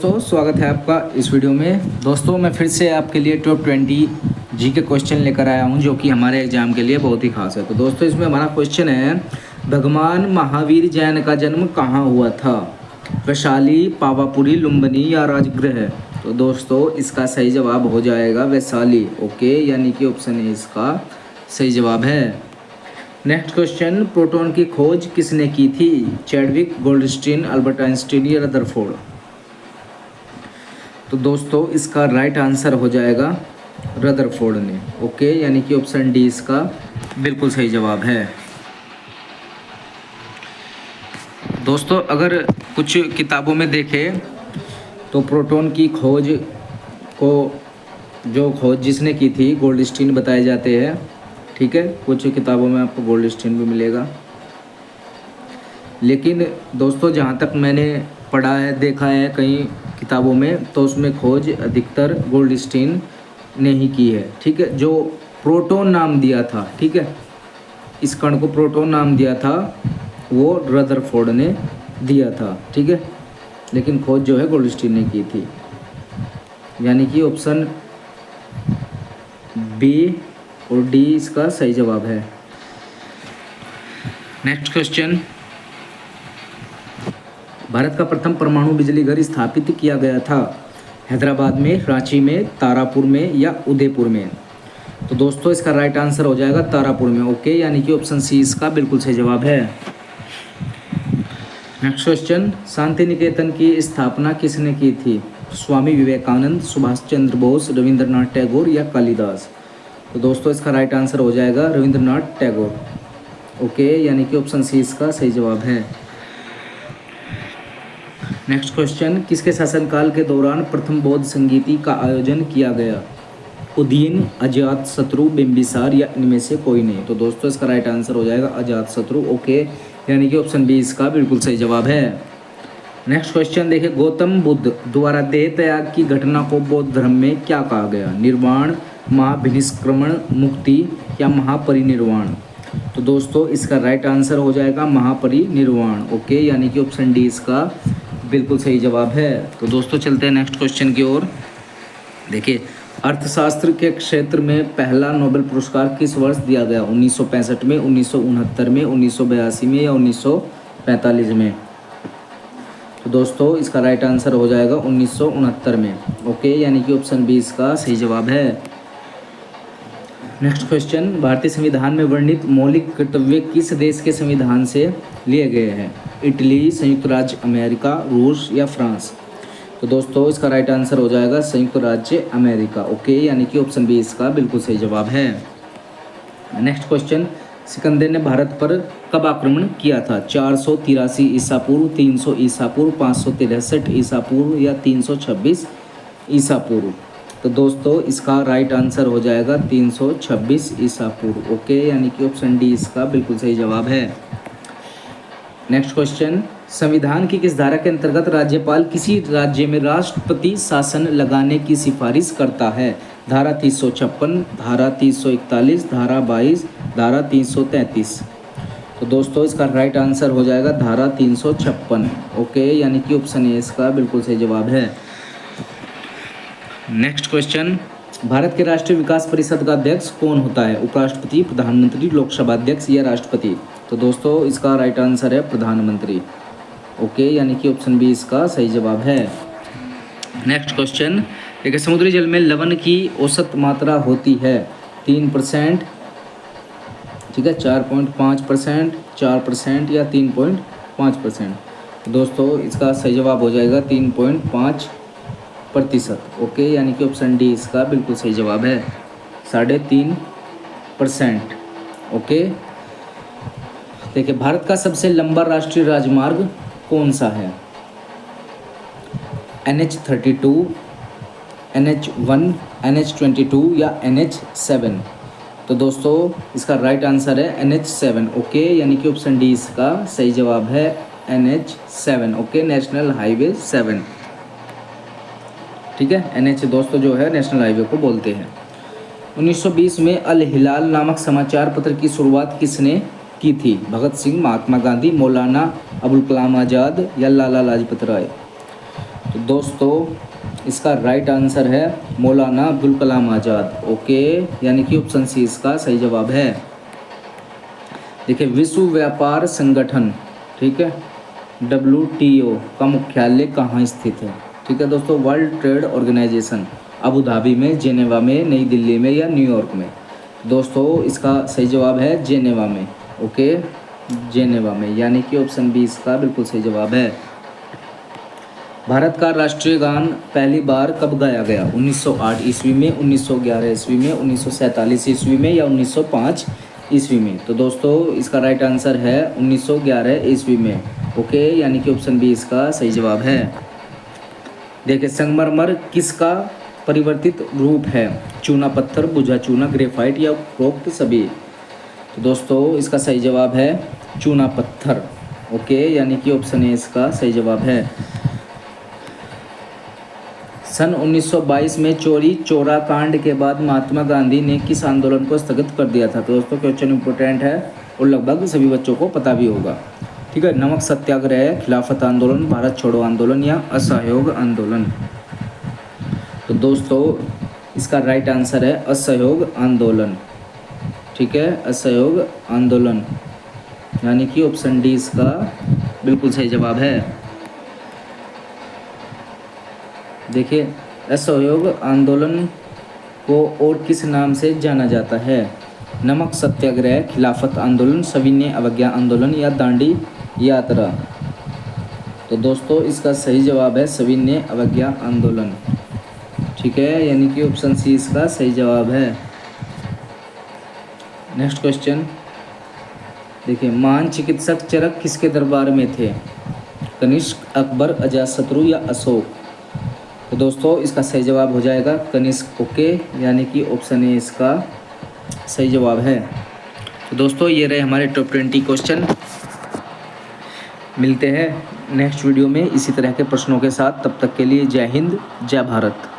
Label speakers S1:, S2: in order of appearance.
S1: दोस्तों, स्वागत है आपका इस वीडियो में। दोस्तों, मैं फिर से आपके लिए टॉप 20 जी के क्वेश्चन लेकर आया हूं, जो कि हमारे एग्जाम के लिए बहुत ही खास है। तो दोस्तों, इसमें हमारा क्वेश्चन है, भगवान महावीर जैन का जन्म कहाँ हुआ था? वैशाली, पावापुरी, लुम्बिनी या राजगृह? तो दोस्तों, इसका सही जवाब हो जाएगा वैशाली। ओके, यानी कि ऑप्शन ए इसका सही जवाब है। नेक्स्ट क्वेश्चन, प्रोटॉन की खोज किसने की थी? चैडविक, गोल्डस्टीन, अल्बर्ट आइंस्टीन या रदरफोर्ड? तो दोस्तों, इसका राइट आंसर हो जाएगा रदरफोर्ड ने। ओके, यानी कि ऑप्शन डी इसका बिल्कुल सही जवाब है। दोस्तों, अगर कुछ किताबों में देखें तो प्रोटॉन की खोज को जो खोज जिसने की थी गोल्डस्टीन बताए जाते हैं। ठीक है, कुछ किताबों में आपको गोल्डस्टीन भी मिलेगा, लेकिन दोस्तों जहाँ तक मैंने पढ़ा है, देखा है कई किताबों में, तो उसमें खोज अधिकतर गोल्डस्टीन ने ही की है। ठीक है, जो प्रोटॉन नाम दिया था, ठीक है, इस कण को प्रोटॉन नाम दिया था, वो रदरफोर्ड ने दिया था। ठीक है, लेकिन खोज जो है गोल्डस्टीन ने की थी, यानी कि ऑप्शन बी और डी इसका सही जवाब है। नेक्स्ट क्वेश्चन, भारत का प्रथम परमाणु बिजली घर स्थापित किया गया था? हैदराबाद में, रांची में, तारापुर में या उदयपुर में? तो दोस्तों, इसका राइट आंसर हो जाएगा तारापुर में। ओके, यानी कि ऑप्शन सी इसका बिल्कुल सही जवाब है। नेक्स्ट क्वेश्चन, शांति निकेतन की स्थापना किसने की थी? स्वामी विवेकानंद, सुभाष चंद्र बोस, रविंद्रनाथ टैगोर या कालिदास? तो दोस्तों, इसका राइट आंसर हो जाएगा रविंद्रनाथ टैगोर। ओके, यानी कि ऑप्शन सी इसका सही जवाब है। नेक्स्ट क्वेश्चन, किसके शासनकाल के दौरान प्रथम बौद्ध संगीति का आयोजन किया गया? उदयन, अजातशत्रु, बिंबिसार या इनमें से कोई नहीं? तो दोस्तों, इसका राइट आंसर हो जाएगा अजातशत्रु। ओके, यानी कि ऑप्शन बी इसका बिल्कुल सही जवाब है। नेक्स्ट क्वेश्चन देखिए, गौतम बुद्ध द्वारा देह त्याग की घटना को बौद्ध धर्म में क्या कहा गया? निर्वाण, महाभिनिष्क्रमण, मुक्ति या महापरिनिर्वाण? तो दोस्तों, इसका राइट आंसर हो जाएगा महापरिनिर्वाण। ओके, यानी कि ऑप्शन डी इसका बिल्कुल सही जवाब है। तो दोस्तों, चलते हैं नेक्स्ट क्वेश्चन की ओर। देखिए, अर्थशास्त्र के क्षेत्र में पहला नोबेल पुरस्कार किस वर्ष दिया गया? 1965 में, 1969 में, 1982 में या 1945 में? तो दोस्तों, इसका राइट आंसर हो जाएगा 1969 में। ओके, यानी कि ऑप्शन बी इसका सही जवाब है। नेक्स्ट क्वेश्चन, भारतीय संविधान में वर्णित मौलिक कर्तव्य किस देश के संविधान से लिए गए हैं? इटली, संयुक्त राज्य अमेरिका, रूस या फ्रांस? तो दोस्तों, इसका राइट आंसर हो जाएगा संयुक्त राज्य अमेरिका। ओके, यानी कि ऑप्शन बी इसका बिल्कुल सही जवाब है। नेक्स्ट क्वेश्चन, सिकंदर ने भारत पर कब आक्रमण किया था? 483 ईसा पूर्व, 300 ईसा पूर्व, 563 ईसा पूर्व या 326 ईसा पूर्व? तो दोस्तों, इसका राइट आंसर हो जाएगा 326 ईसा पूर्व। ओके, यानी कि ऑप्शन डी इसका बिल्कुल सही जवाब है। नेक्स्ट क्वेश्चन, संविधान की किस धारा के अंतर्गत राज्यपाल किसी राज्य में राष्ट्रपति शासन लगाने की सिफारिश करता है? धारा 356, धारा 341, धारा 22, धारा 333? तो दोस्तों, इसका राइट आंसर हो जाएगा धारा 356। ओके, यानी कि ऑप्शन ए इसका बिल्कुल सही जवाब है। नेक्स्ट क्वेश्चन, भारत के राष्ट्रीय विकास परिषद का अध्यक्ष कौन होता है? उपराष्ट्रपति, प्रधानमंत्री, लोकसभा अध्यक्ष या राष्ट्रपति? तो दोस्तों, इसका राइट आंसर है प्रधानमंत्री। ओके, यानी कि ऑप्शन बी इसका सही जवाब है। नेक्स्ट क्वेश्चन, देखिए, समुद्री जल में लवण की औसत मात्रा होती है 3%, ठीक है, 4.5%, 4% या 3.5%? दोस्तों, इसका सही जवाब हो जाएगा 3.5%। ओके, यानी कि ऑप्शन डी इसका बिल्कुल सही जवाब है, 3.5%। ओके, देखिए, भारत का सबसे लंबा राष्ट्रीय राजमार्ग कौन सा है? NH32, NH1, NH22 या NH7? तो दोस्तों, इसका राइट आंसर है NH7। ओके, यानी कि ऑप्शन डी इसका सही जवाब है NH7। Okay, national highway 7। ठीक है, NH दोस्तों जो है नेशनल हाईवे को बोलते हैं। 1920 में अल हिलाल नामक समाचार पत्र की शुरुआत किसने की थी? भगत सिंह, महात्मा गांधी, मौलाना अबुल कलाम आज़ाद या लाला लाजपत राय? तो दोस्तों इसका राइट आंसर है मौलाना अब्दुल कलाम आज़ाद। ओके, यानी कि ऑप्शन सी इसका सही जवाब है। देखिए, विश्व व्यापार संगठन, ठीक है, WTO का मुख्यालय कहाँ स्थित है? ठीक है दोस्तों, world trade organisation, Abu Dhabi में, जेनेवा में, नई दिल्ली में या न्यूयॉर्क में? दोस्तों इसका सही जवाब है जेनेवा में। ओके, जेनेवा में, यानी कि ऑप्शन बी इसका बिल्कुल सही जवाब है। भारत का राष्ट्रीय गान पहली बार कब गाया गया? 1908 ईस्वी में, 1911 ईस्वी में, 1947 ईस्वी में या 1905 ईस्वी में? तो दोस्तों इसका राइट आंसर है 1911 ईस्वी में। ओके, यानी कि ऑप्शन बी इसका सही जवाब है। देखिए, संगमरमर किसका परिवर्तित रूप है? चूना पत्थर, बुझा चूना, ग्रेफाइट या उपरोक्त सभी? तो दोस्तों इसका सही जवाब है चूना पत्थर। ओके, यानी कि ऑप्शन ए इसका सही जवाब है। सन 1922 में चोरी चौरा कांड के बाद महात्मा गांधी ने किस आंदोलन को स्थगित कर दिया था? तो दोस्तों क्वेश्चन इंपोर्टेंट है और लगभग सभी बच्चों को पता भी होगा। ठीक है, नमक सत्याग्रह, खिलाफत आंदोलन, भारत छोड़ो आंदोलन या असहयोग आंदोलन? तो दोस्तों इसका राइट आंसर है असहयोग आंदोलन। ठीक है, असहयोग आंदोलन, यानी कि ऑप्शन डी इसका बिल्कुल सही जवाब है। देखिए, असहयोग आंदोलन को और किस नाम से जाना जाता है? नमक सत्याग्रह, खिलाफत आंदोलन, सविनय अवज्ञा आंदोलन या दांडी यात्रा? तो दोस्तों इसका सही जवाब है सविनय अवज्ञा आंदोलन। ठीक है, यानी कि ऑप्शन सी इसका सही जवाब है। नेक्स्ट क्वेश्चन देखिए, महान चिकित्सक चरक किसके दरबार में थे? कनिष्क, अकबर, अजातशत्रु या अशोक? तो दोस्तों इसका सही जवाब हो जाएगा कनिष्क। ओके, यानी कि ऑप्शन ए इसका सही जवाब है। तो दोस्तों ये रहे हमारे टॉप 20 क्वेश्चन। मिलते हैं नेक्स्ट वीडियो में इसी तरह के प्रश्नों के साथ। तब तक के लिए जय हिंद, जय भारत।